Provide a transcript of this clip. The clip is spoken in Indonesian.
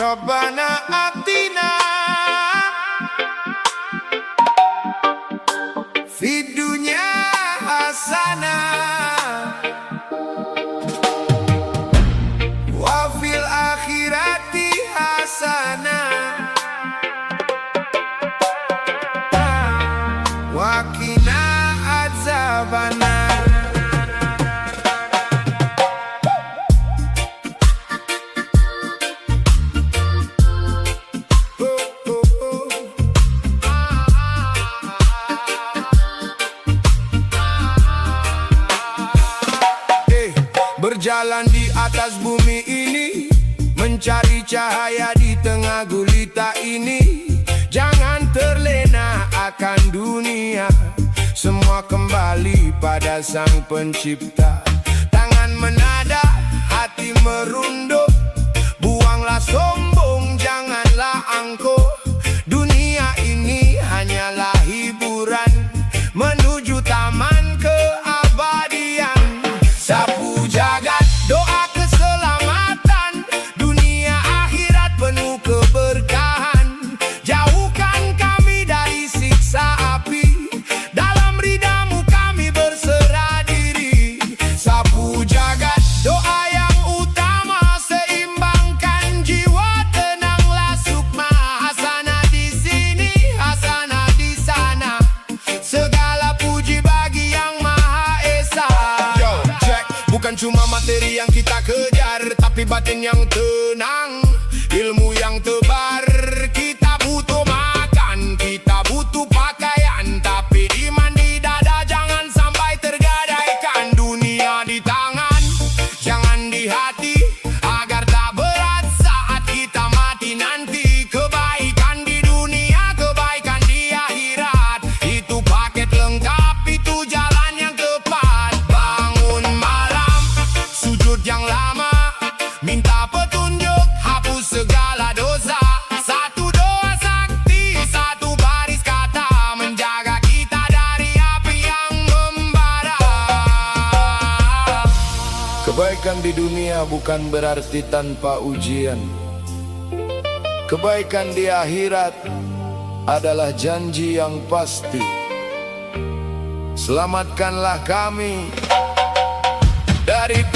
Rabbana atina fid dunya hasanah wa fil akhirati hasanah wa qina adzabannar. Berjalan di atas bumi ini, mencari cahaya di tengah gulita ini. Jangan terlena akan dunia, semua kembali pada Sang Pencipta. Tangan menada, hati merunduk, buanglah sombong, janganlah angkuh. Dunia ini hanyalah hiburan menuju taman keabadian. Sapu jagat, doa keselamatan, dunia akhirat penuh keberkahan. Jauhkan kami dari siksa api, dalam ridamu kami berserah diri. Sapu jagat, doa yang utama, seimbangkan jiwa, tenanglah sukma. Hasanah di sini, hasanah di sana, segala puji bagi Yang Maha Esa. Bukan cuma materi yang kita kejar, tapi batin yang tenang, ilmu yang tebar. Kita butuh makan, kita butuh pakaian, tapi iman di dada jangan sampai tergadaikan. Dunia di tangan, jangan di hati, agar tak berat saat kita mati nanti. Kebaikan di dunia, kebaikan di akhirat, itu paket lengkap, itu jalan yang tepat. Bangun malam, sujud yang lama, minta petunjuk, hapus segala dosa. Satu doa sakti, satu baris kata, menjaga kita dari api yang membara. Kebaikan di dunia bukan berarti tanpa ujian. Kebaikan di akhirat adalah janji yang pasti. Selamatkanlah kami dari